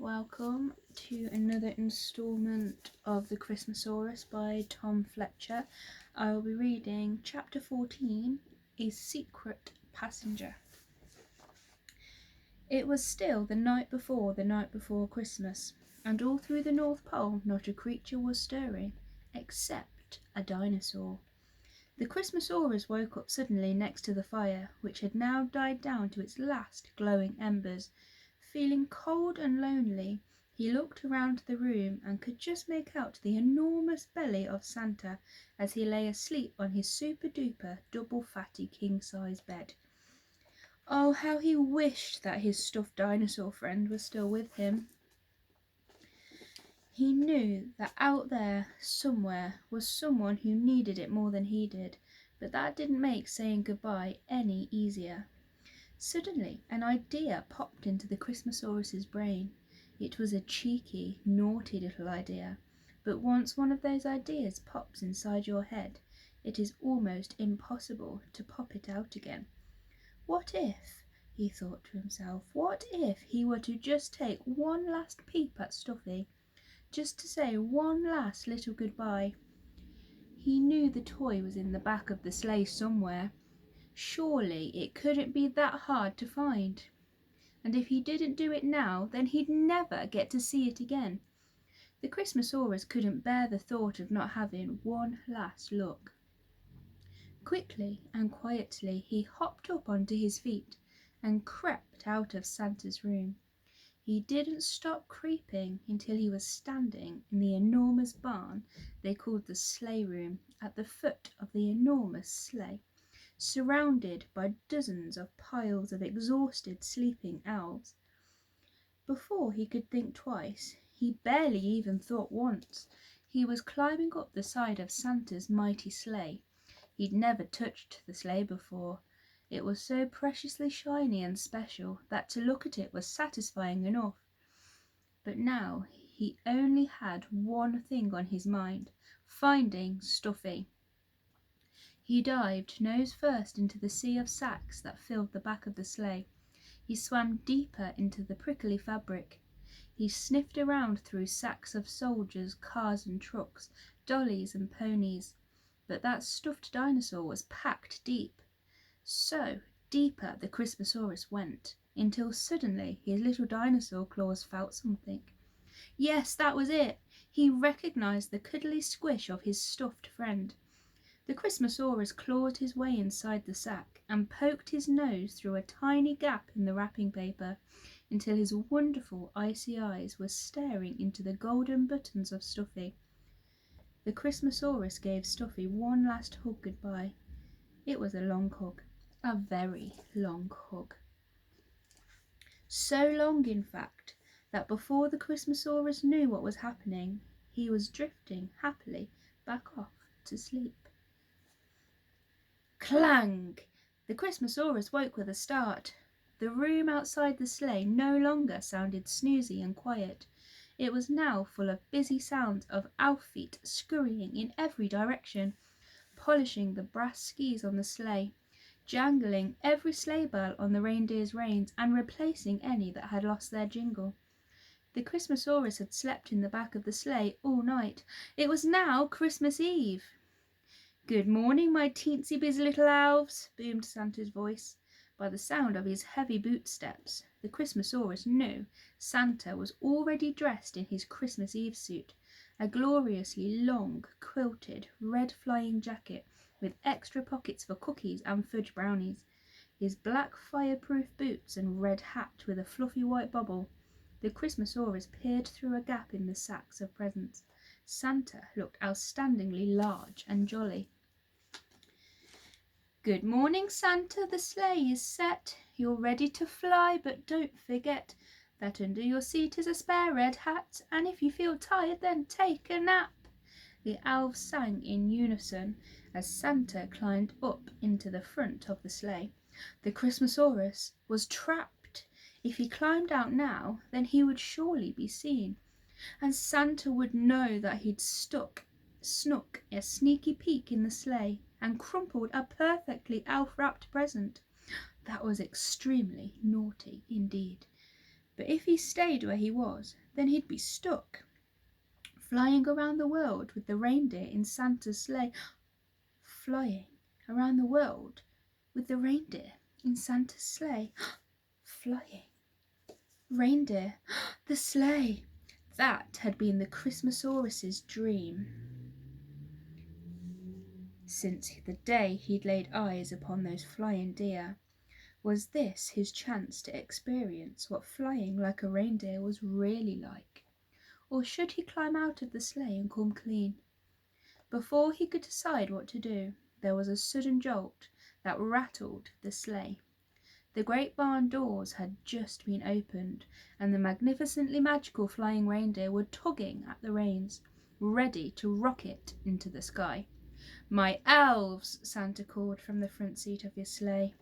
welcome to another instalment of the Christmas Saurus by Tom Fletcher. I will be reading chapter 14, A Secret Passenger. It was still the night before Christmas, and all through the North Pole not a creature was stirring, except a dinosaur. The Christmas Saurus woke up suddenly next to the fire, which had now died down to its last glowing embers. Feeling cold and lonely, he looked around the room and could just make out the enormous belly of Santa as he lay asleep on his super-duper double-fatty king-size bed. Oh, how he wished that his stuffed dinosaur friend was still with him. He knew that out there somewhere was someone who needed it more than he did, but that didn't make saying goodbye any easier. Suddenly an idea popped into the Christmas Saurus's brain. It was a cheeky, naughty little idea, but once one of those ideas pops inside your head, it is almost impossible to pop it out again. What if, he thought to himself, what if he were to just take one last peep at Stuffy, just to say one last little goodbye? He knew the toy was in the back of the sleigh somewhere. Surely it couldn't be that hard to find. And if he didn't do it now, then he'd never get to see it again. The Christmas Saurus couldn't bear the thought of not having one last look. Quickly and quietly he hopped up onto his feet and crept out of Santa's room. He didn't stop creeping until he was standing in the enormous barn they called the sleigh room at the foot of the enormous sleigh, surrounded by dozens of piles of exhausted sleeping elves. Before he could think twice, he barely even thought once, he was climbing up the side of Santa's mighty sleigh. He'd never touched the sleigh before. It was so preciously shiny and special that to look at it was satisfying enough. But now he only had one thing on his mind: finding Stuffy. He dived nose first into the sea of sacks that filled the back of the sleigh. He swam deeper into the prickly fabric. He sniffed around through sacks of soldiers, cars and trucks, dollies and ponies. But that stuffed dinosaur was packed deep. So deeper the Christmas Saurus went, until suddenly his little dinosaur claws felt something. Yes, that was it. He recognized the cuddly squish of his stuffed friend. The Christmas Saurus clawed his way inside the sack and poked his nose through a tiny gap in the wrapping paper until his wonderful icy eyes were staring into the golden buttons of Stuffy. The Christmas Saurus gave Stuffy one last hug goodbye. It was a long hug, a very long hug. So long, in fact, that before the Christmas Saurus knew what was happening, he was drifting happily back off to sleep. Clang! The Christmas Saurus woke with a start. The room outside the sleigh no longer sounded snoozy and quiet. It was now full of busy sounds of elf feet scurrying in every direction, polishing the brass skis on the sleigh, jangling every sleigh bell on the reindeer's reins, and replacing any that had lost their jingle. The Christmas Saurus had slept in the back of the sleigh all night. It was now Christmas Eve. "Good morning, my teensy-busy little elves," boomed Santa's voice. By the sound of his heavy bootsteps, the Christmas Saurus knew Santa was already dressed in his Christmas Eve suit, a gloriously long, quilted, red flying jacket with extra pockets for cookies and fudge brownies, his black fireproof boots and red hat with a fluffy white bobble. The Christmas Saurus peered through a gap in the sacks of presents. Santa looked outstandingly large and jolly. "Good morning, Santa. The sleigh is set. You're ready to fly, but don't forget that under your seat is a spare red hat, and if you feel tired, then take a nap." The elves sang in unison as Santa climbed up into the front of the sleigh. The Christmas Saurus was trapped. If he climbed out now, then he would surely be seen, and Santa would know that he'd snuck a sneaky peek in the sleigh and crumpled a perfectly elf-wrapped present. That was extremely naughty indeed. But if he stayed where he was, then he'd be stuck, flying around the world with the reindeer in Santa's sleigh. Flying around the world with the reindeer in Santa's sleigh. Flying. Reindeer. The sleigh. That had been the Christmas Saurus's dream since the day he'd laid eyes upon those flying deer. Was this his chance to experience what flying like a reindeer was really like? Or should he climb out of the sleigh and come clean? Before he could decide what to do, there was a sudden jolt that rattled the sleigh. The great barn doors had just been opened, and the magnificently magical flying reindeer were tugging at the reins, ready to rocket into the sky. "My elves!" Santa called from the front seat of his sleigh.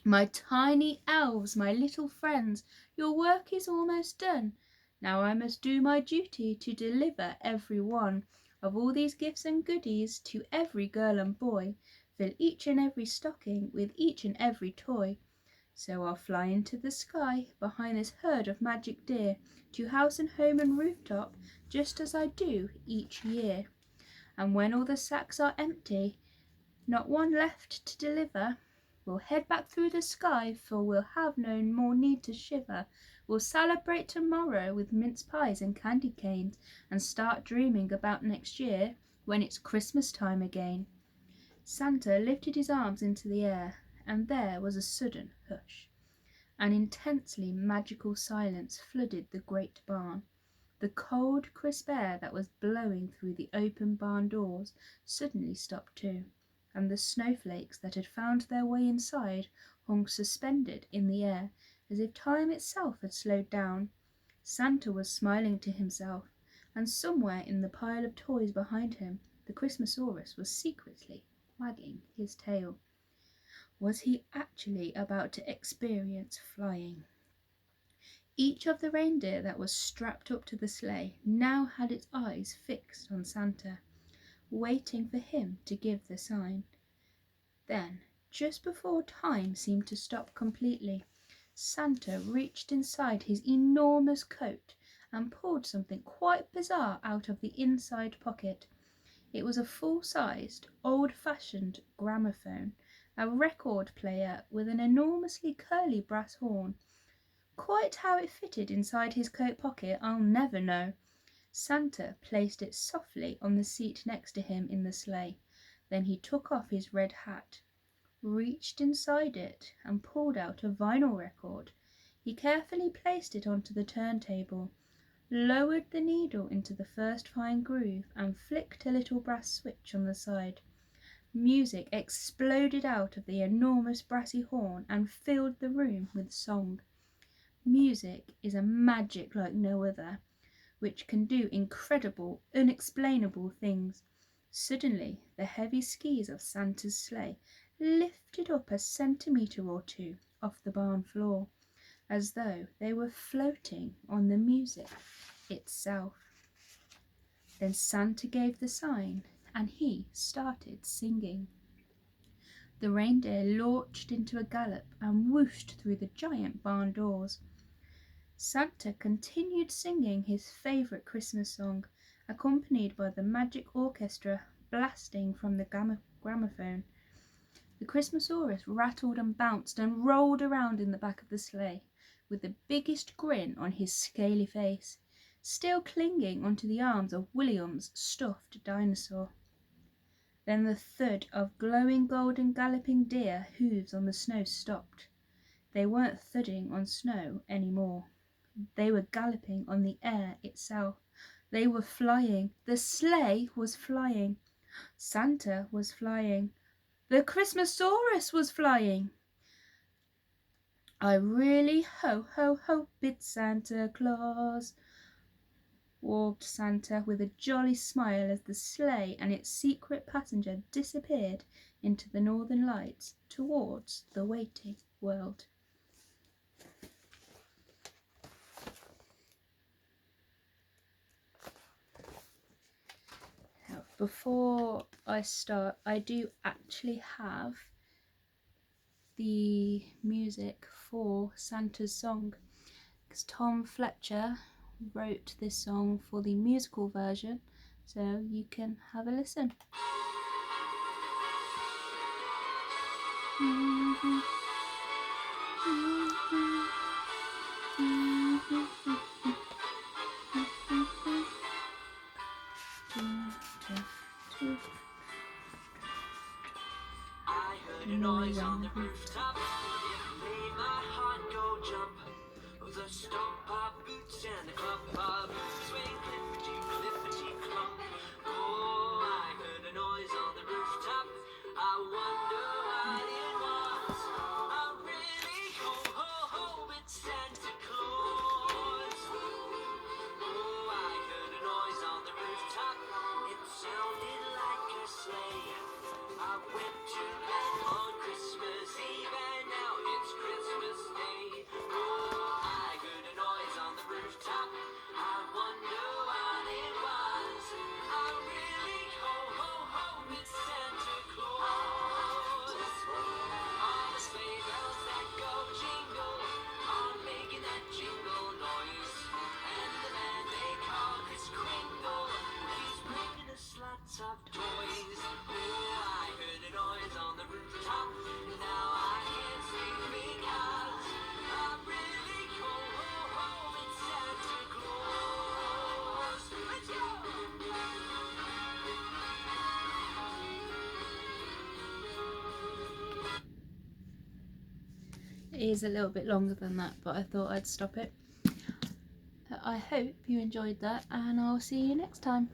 "My tiny elves, my little friends, your work is almost done. Now I must do my duty to deliver every one of all these gifts and goodies to every girl and boy, fill each and every stocking with each and every toy. So I'll fly into the sky behind this herd of magic deer, to house and home and rooftop, just as I do each year. And when all the sacks are empty, not one left to deliver, we'll head back through the sky, for we'll have no more need to shiver. We'll celebrate tomorrow with mince pies and candy canes, and start dreaming about next year, when it's Christmas time again." Santa lifted his arms into the air, and there was a sudden hush. An intensely magical silence flooded the great barn. The cold, crisp air that was blowing through the open barn doors suddenly stopped too, and the snowflakes that had found their way inside hung suspended in the air, as if time itself had slowed down. Santa was smiling to himself, and somewhere in the pile of toys behind him, the Christmas Saurus was secretly wagging his tail. Was he actually about to experience flying? Each of the reindeer that was strapped up to the sleigh now had its eyes fixed on Santa, waiting for him to give the sign. Then, just before time seemed to stop completely, Santa reached inside his enormous coat and pulled something quite bizarre out of the inside pocket. It was a full-sized, old-fashioned gramophone, a record player with an enormously curly brass horn. Quite how it fitted inside his coat pocket, I'll never know. Santa placed it softly on the seat next to him in the sleigh. Then he took off his red hat, reached inside it, and pulled out a vinyl record. He carefully placed it onto the turntable, lowered the needle into the first fine groove, and flicked a little brass switch on the side. Music exploded out of the enormous brassy horn and filled the room with song. Music is a magic like no other, which can do incredible, unexplainable things. Suddenly, the heavy skis of Santa's sleigh lifted up a centimetre or two off the barn floor, as though they were floating on the music itself. Then Santa gave the sign, and he started singing. The reindeer launched into a gallop and whooshed through the giant barn doors. Santa continued singing his favourite Christmas song, accompanied by the magic orchestra blasting from the gramophone. The Christmas Saurus rattled and bounced and rolled around in the back of the sleigh, with the biggest grin on his scaly face, still clinging onto the arms of William's stuffed dinosaur. Then the thud of glowing golden galloping deer hooves on the snow stopped. They weren't thudding on snow any more. They were galloping on the air itself. They were flying. The sleigh was flying. Santa was flying. The Christmas Saurus was flying. "I really hope it's Santa Claus," warbled Santa with a jolly smile as the sleigh and its secret passenger disappeared into the northern lights towards the waiting world. Before I start, I do actually have the music for Santa's song, because Tom Fletcher wrote this song for the musical version, so you can have a listen. I heard a noise on the rooftop. It made my heart go jump. The stomp our boots and the clump our boots swing clippity clippity clunk. Oh, I heard a noise on the rooftop. I wonder what it was. I really ho ho ho, it's Santa Claus. Oh, I heard a noise on the rooftop. It sounded like a sleigh. I went to bed on Christmas Eve and now it's Christmas Day. Oh, I heard a noise on the rooftop. I wonder what it was. I really ho ho ho, it's Santa Claus. All the sleigh bells that go jingle are making that jingle noise. And the man they call Kris Kringle, he's bringing us lots of toys. Oh, I heard a noise on the rooftop. Now I can't sleep because I really ho ho ho, it's Santa Claus. Let's go! It is a little bit longer than that, but I thought I'd stop it. I hope you enjoyed that, and I'll see you next time.